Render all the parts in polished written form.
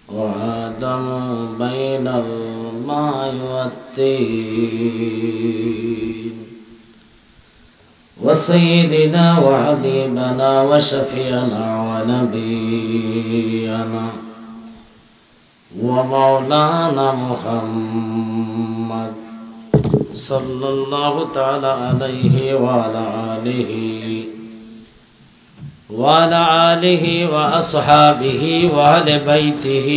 وآدم بين الماء والطين وسيدنا وحبيبنا وشفيعنا ونبينا ومولانا محمد صلى الله تعالى عليه وعلى آله وأصحابه وأهل بيته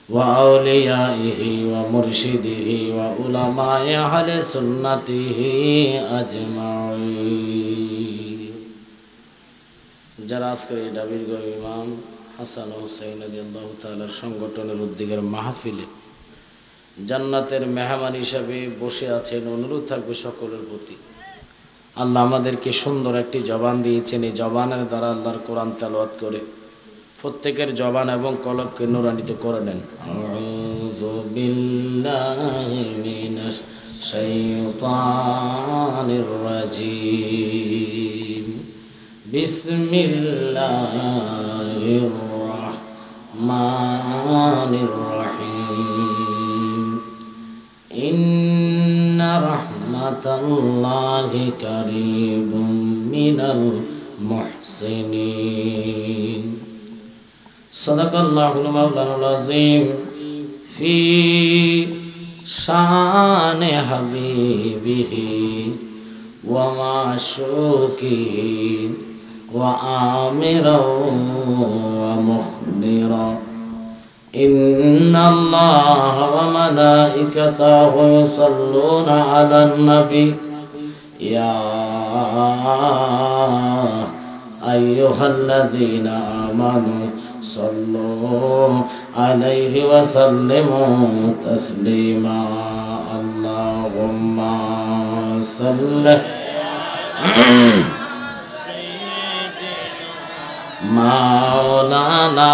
وأوليائه ومرشده وعلماء أهل سنته أجمعين যারা আজকের এই ডাবিরগঞ্জ ইমাম হাসান ও হুসাইন রাদিয়াল্লাহু তাআলার সংগঠনের উদ্যোগের মাহফিলে জান্নাতের মেহমান হিসাবে বসে আছেন, অনুরোধ থাকবে সকলের প্রতি, আল্লাহ আমাদেরকে সুন্দর একটি জবান দিয়েছেন। এই জবানের দ্বারা আল্লাহর কোরআন তেলাওয়াত করে প্রত্যেকের জবান এবং কলবকে নূরান্বিত করে নেন। আউযু বিল্লাহি মিনাশ শাইতানির রাজীম। বিসমিল্লাহির রাহমানির রহিম। ইন্না রাহমাতাল্লাহি কারীবুম মিনাল মুহসিনিন। সাদাকাল্লাহুল মাওলানাল আযীম ফি শানে হাবিবিহি ওয়া মাশুকিহি ওয়া আমিরা ওয়া মুখবিরা। ইন্নাল্লাহা ওয়া মালাইকাতাহু ইউসাল্লুনা আলান নবী ইয়া আইয়ুহাল্লাযীনা আমানু সাল্লু আলাইহি ওয়া সাল্লিমু তাসলিমা। আল্লাহুম্মা সাল্লি মাওলানা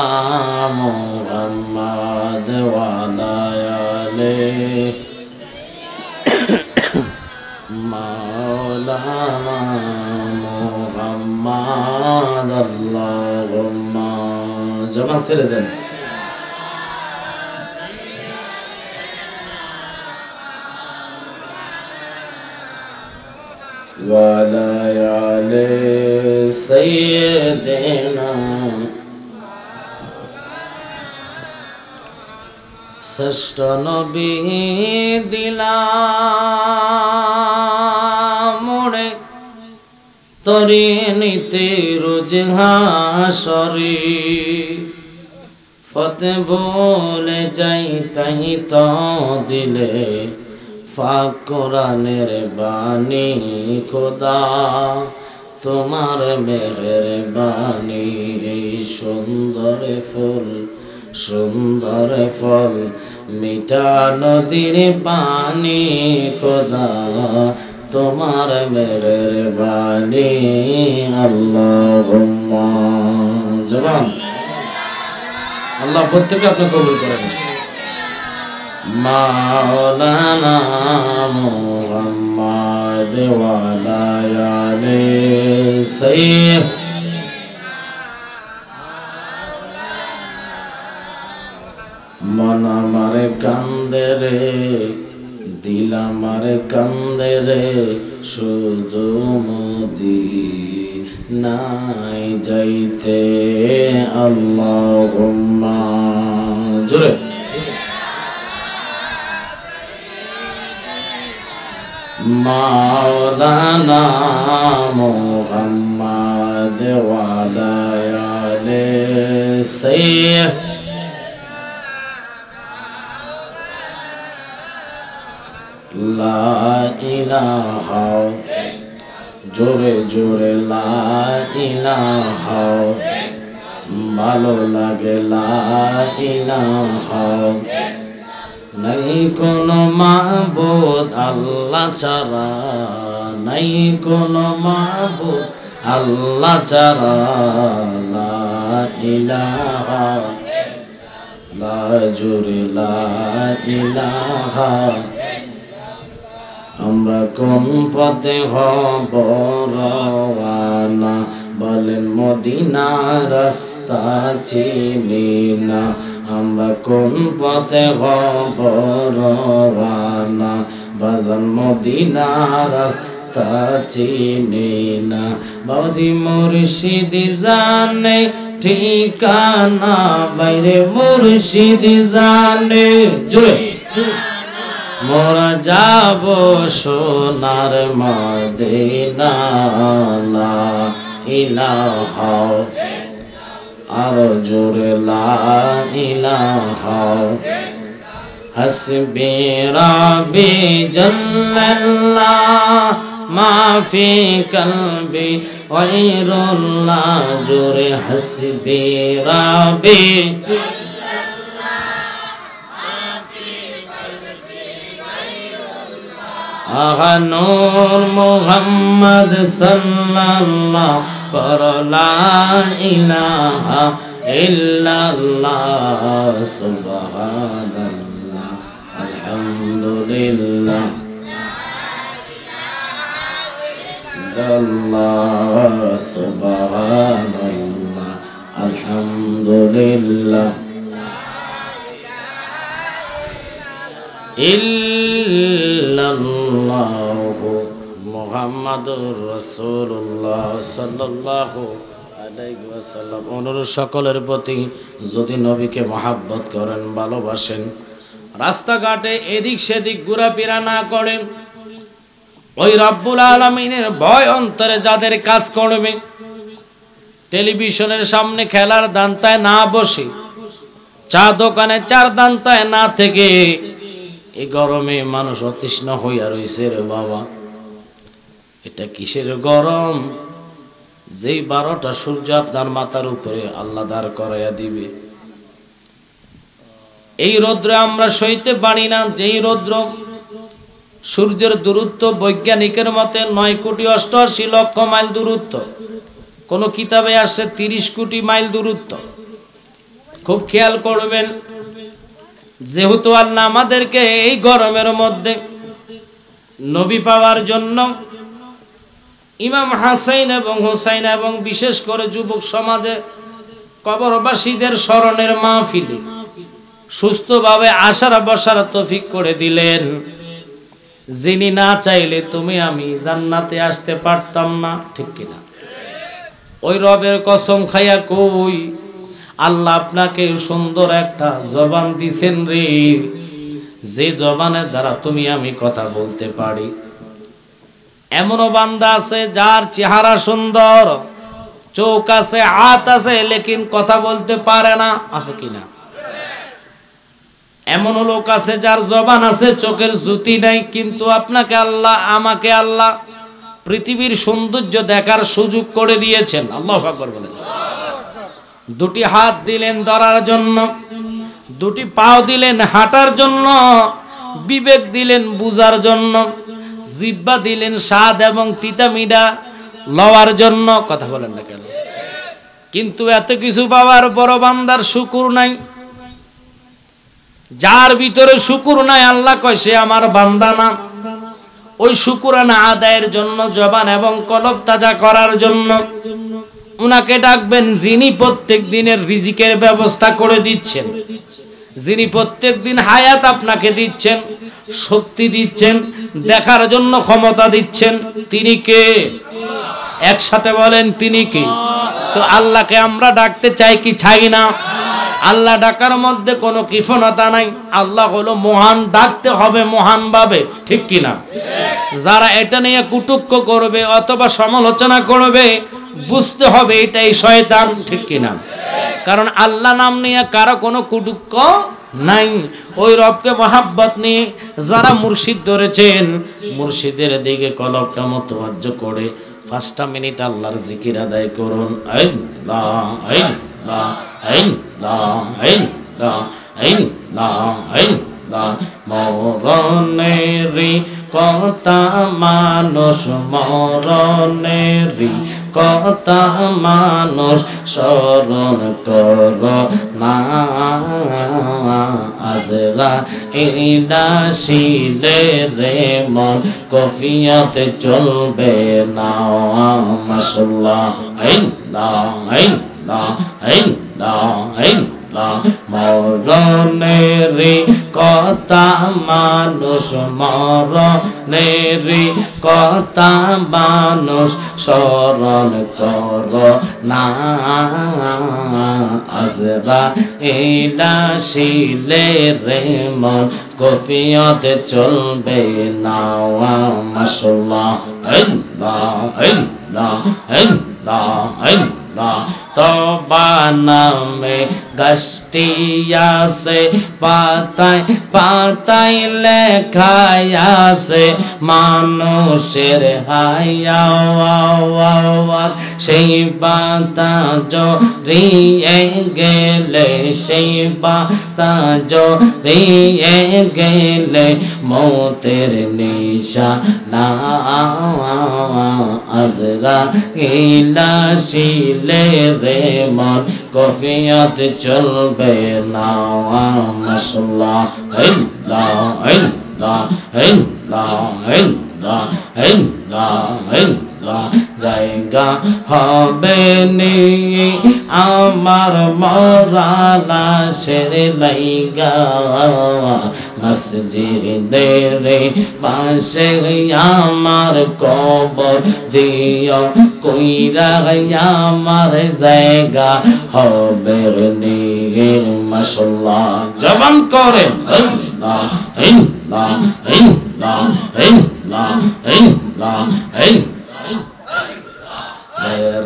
মুহাম্মদ ওয়া আলা আলিহি মাওলানা মুহাম্মদ। আল্লাহুম্মা জবান ছেড়ে দেন। ওয়া আলা আলিহি সাইয়্যিদিনা। শ্রেষ্ঠ নবী দিলাম মোরে তরি নিতে রোজ হাসরে। ফতে বলে যাই তাই তো দিলে ফাক কোরআনের বাণী খোদা তোমার মেহেরবানি। এই সুন্দর ফুল সুন্দর ফল মিঠা নদীর পানি খোদা তোমার মেহেরবানি। আল্লাহুম্মা জবান আল্লাহ প্রত্যেকে আপনি কবুল করেন। মাওলানা মুহাম্মদ ওয়া আলা আলিহি সাইয়্যিদ। মন আমার কান্দে রে দিল আমার কান্দে রে শুধু মদিনায় যাইতে। আল্লাহুম্মা জোরে মাওলানা মুহাম্মদ ওয়া আলা আলিহি সাইয়্যিদ। লা ইলাহা জোরে জোরে লা ইলাহা ভালো লাগে লা ইলাহা। নাই কোনো মাবুদ আল্লাহ ছাড়া, নাই কোনো মাবুদ আল্লাহ ছাড়া। লা ইলাহা লা জোরে লা ইলাহা। আমরা কোন পথে হব রওয়ানা বলেন মদিনার রাস্তা চিনি না। আমরা কোন পথে হব রওয়ানা বাজান মদিনার রাস্তা চিনি না বাবাজি মুর্শিদ জানে ঠিকানা বাইরে মুর্শিদ জানে জোরে মোরা যাব সোনার মদিনা লা ইলাহা আর জোরে লা ইলাহা হাসবি রাব্বি জাল্লাল্লাহ মা ফি কলবি গায়রুল্লাহ জোরে হাসবি রাব্বি আহা নূর মুহাম্মদ সাল্লাল্লাহু লা ইলাহা ইল্লাল্লাহ সুবহানাল্লাহ আলহামদুলিল্লাহ আল্লাহ সুবহানাল্লাহ আলহামদুলিল্লাহ ইল্লাল্লাহু মুহাম্মাদুর রাসূলুল্লাহ সাল্লাল্লাহু আলাইহি ওয়াসাল্লাম। অনুরোধ সকলের প্রতি, যদি নবীকে মহাব্বত করেন, ভালোবাসেন, রাস্তাঘাটে এদিক সেদিক ঘোরাফেরা না করেন, ওই রব্বুল আলামিনের ভয় অন্তরে যাদের কাজ করবে, টেলিভিশনের সামনে খেলার দান্তায় না বসে, চা দোকানে চার দান্তায় না থেকে, এই গরমে মানুষ অতৃষ্ণ হইয়া রইছে রে বাবা। এটা কিসের গরম? যেই 12টা সূর্য আপনার মাথার উপরে আল্লাহ দাঁড় করাইয়া দিবে, এই রৌদ্র আমরা সইতে পারি না। যেই রৌদ্র, সূর্যের দূরত্ব বৈজ্ঞানিকের মতে 9,88,00,000 মাইল দূরত্ব, কোন কিতাবে আসছে 30 কোটি মাইল দূরত্ব। খুব খেয়াল করবেন, যেহেতু আল্লাহ আমাদেরকে এই গরমের মধ্যে নবী পাওয়ার জন্য ইমাম হাসান এবং হুসাইন এবং বিশেষ করে যুবক সমাজে কবরবাসীদের স্মরণের মাহফিলে সুস্থভাবে আসার বসার তৌফিক করে দিলেন, যিনি না চাইলে তুমি আমি জান্নাতে আসতে পারতাম না, ঠিক কিনা? ওই রবের কসম খাইয়া কই, আল্লাহ আপনাকে সুন্দর একটা জবান দিছেন রে, যে জবানের দ্বারা তুমি আমি কথা বলতে পারি। এমনও বান্দা আছে যার চেহারা সুন্দর, চোখ আছে, হাত আছে, লেকিন কথা বলতে পারে না, আছে কিনা? এমন লোক আছে যার জবান আছে, চোখের জ্যোতি নাই, কিন্তু আপনাকে আল্লাহ, আমাকে আল্লাহ পৃথিবীর সৌন্দর্য দেখার সুযোগ করে দিয়েছেন। আল্লাহু আকবার বলেন। দুটি হাত দিলেন ধরার জন্য, দুটি পাও দিলেন হাঁটার জন্য, বিবেক দিলেন বুঝার জন্য, জিহ্বা দিলেন স্বাদ এবং তিতা মিঠা লওয়ার জন্য। কথা বলেন না কেন? কিন্তু এত কিছু পাওয়ার বড় বান্দার শুকর নাই। যার ভিতরে শুকর নাই, আল্লাহ কয় সে আমার বান্দা না। ওই শুকরানা আদায়ের জন্য, জবান এবং কলব তাজা করার জন্য উনাকে ডাকবেন, যিনি প্রত্যেক দিনের রিজিকের ব্যবস্থা করে দিচ্ছেন, যিনি প্রত্যেক দিন হায়াত আপনাকে দিচ্ছেন, শক্তি দিচ্ছেন, দেখার জন্য ক্ষমতা দিচ্ছেন। তিনি কে? একসাথে বলেন, তিনি কে? তো আল্লাহকে আমরা ডাকতে চাই কি চাই না? আল্লাহ ডাকার মধ্যে কোনো কৃপণতা নাই। আল্লাহ হলো মহান, ডাকতে হবে মহান ভাবে, ঠিক কিনা? যারা এটা নিয়ে কুটুক্ক করবে অথবা সমালোচনা করবে, বুঝতে হবে এটাই শয়তান, ঠিক কিনা? কারণ আল্লাহ নাম নিয়ে কারো কোনো কুটুক্ক নাই। ওই রবকে মহাব্বত নিয়ে যারা মুর্শিদ ধরেছেন, মুর্শিদের দিকে কলবটা মতওয়াজ্জ করে 5টা মিনিট আল্লাহর জিকির আদায় করুন। আল্লাহ আল্লাহ আল্লাহ আল্লাহ আল্লাহ আল্লাহ। মরণেরি কথা মানুষ, মরণেরি কথা মানুষ স্মরণ কর না, আজরা ইদাসিলে রে মন কফিয়াতে চলবে না। মাশাআল্লাহ আল্লাহ আল্লাহ আল্লাহ মরণেরই কথা মানুষ মরণেরই কথা মানুষ স্মরণ কর না আজরাইল আসিলে রে মন কফিয়তে চলবে না মাশাআল্লাহ তবা নামে গাছটিয়াছে পাতায় পাতায় লেখায়াছে মানুষের হায়া সেই পাতা জড়িয়ে গেলে সেই পাতা জড়িয়ে গেলে মৌতের নিশানা আজরাইল আসিলে রে মন কফিয়ত চলবে না মাশাআল্লাহ জায়গা হবে নি আমার মরা লাশের লাইগা মসজিদের পাশে আমার কবর দিও কইরা আমার জায়গা হবে নি মাশাআল্লাহ জবান করেন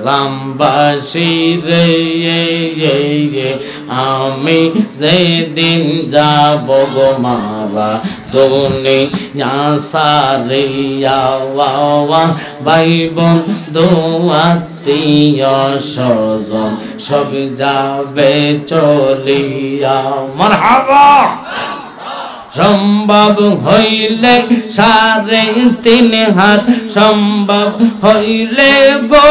রামবাসী রে আমি যেদিন যাব গো মারা দুনিয়া সারিয়া ভাই বন্ধু আত্মীয় স্বজন সব যাবে চলিয়া মারহাবা সম্ভব হইলে 3.5 হাত সম্ভব হইলে গো